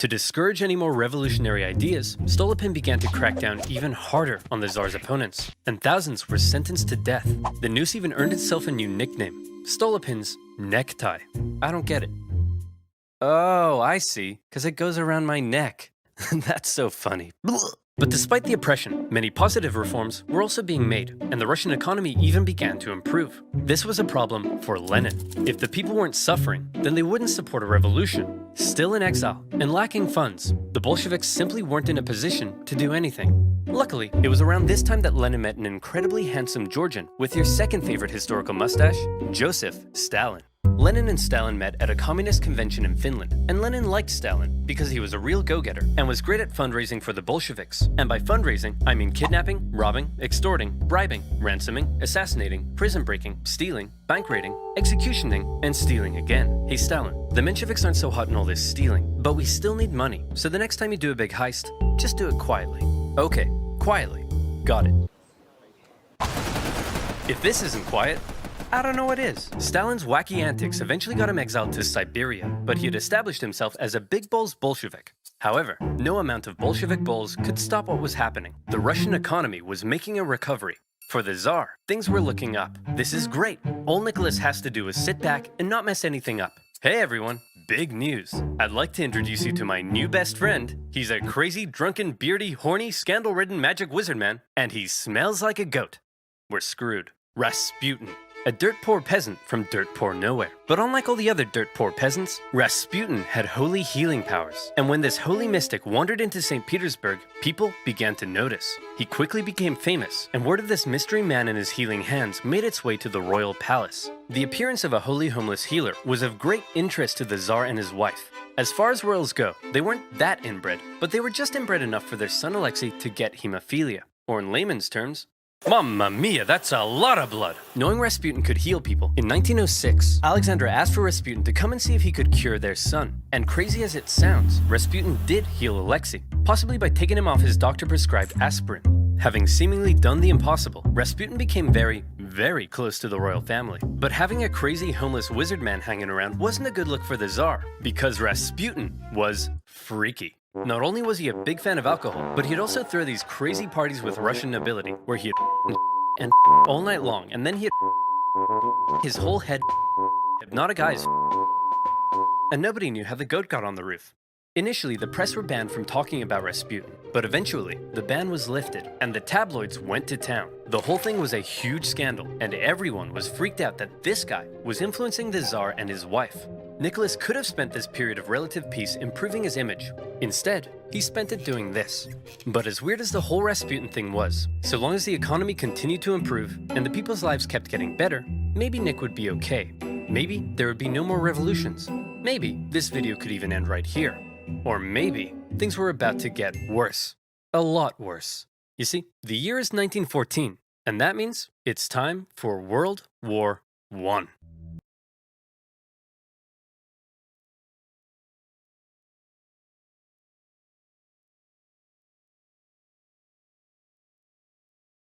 To discourage any more revolutionary ideas, Stolypin began to crack down even harder on the Tsar's opponents, and thousands were sentenced to death. The noose even earned itself a new nickname, Stolypin's necktie. I don't get it. Oh, I see, because it goes around my neck. That's so funny. But despite the oppression, many positive reforms were also being made, and the Russian economy even began to improve. This was a problem for Lenin. If the people weren't suffering, then they wouldn't support a revolution. Still in exile and lacking funds, the Bolsheviks simply weren't in a position to do anything. Luckily, it was around this time that Lenin met an incredibly handsome Georgian with your second favorite historical mustache, Joseph Stalin. Lenin and Stalin met at a communist convention in Finland, and Lenin liked Stalin because he was a real go-getter and was great at fundraising for the Bolsheviks. And by fundraising, I mean kidnapping, robbing, extorting, bribing, ransoming, assassinating, prison breaking, stealing, bank raiding, executioning, and stealing again. Hey Stalin, the Mensheviks aren't so hot in all this stealing, but we still need money, so the next time you do a big heist, just do it quietly. Okay, quietly. Got it. If this isn't quiet, I don't know what is. Stalin's wacky antics eventually got him exiled to Siberia, but he had established himself as a big balls Bolshevik. However, no amount of Bolshevik balls could stop what was happening. The Russian economy was making a recovery. For the Tsar, things were looking up. This is great. All Nicholas has to do is sit back and not mess anything up. Hey everyone, big news. I'd like to introduce you to my new best friend. He's a crazy, drunken, beardy, horny, scandal-ridden magic wizard man, and he smells like a goat. We're screwed. Rasputin. A dirt-poor peasant from dirt-poor nowhere. But unlike all the other dirt-poor peasants, Rasputin had holy healing powers. And when this holy mystic wandered into St. Petersburg, people began to notice. He quickly became famous, and word of this mystery man and his healing hands made its way to the royal palace. The appearance of a holy homeless healer was of great interest to the Tsar and his wife. As far as royals go, they weren't that inbred, but they were just inbred enough for their son Alexei to get hemophilia. Or in layman's terms, Mamma mia, that's a lot of blood! Knowing Rasputin could heal people, in 1906, Alexandra asked for Rasputin to come and see if he could cure their son. And crazy as it sounds, Rasputin did heal Alexei, possibly by taking him off his doctor-prescribed aspirin. Having seemingly done the impossible, Rasputin became very, very close to the royal family. But having a crazy homeless wizard man hanging around wasn't a good look for the Tsar, because Rasputin was freaky. Not only was he a big fan of alcohol, but he'd also throw these crazy parties with Russian nobility, where he'd and all night long, and then he'd his whole head hypnotic eyes, and nobody knew how the goat got on the roof. Initially, the press were banned from talking about Rasputin, but eventually, the ban was lifted, and the tabloids went to town. The whole thing was a huge scandal, and everyone was freaked out that this guy was influencing the Tsar and his wife. Nicholas could have spent this period of relative peace improving his image. Instead, he spent it doing this. But as weird as the whole Rasputin thing was, so long as the economy continued to improve and the people's lives kept getting better, maybe Nick would be okay. Maybe there would be no more revolutions. Maybe this video could even end right here. Or maybe things were about to get worse. A lot worse. You see, the year is 1914, and that means it's time for World War I.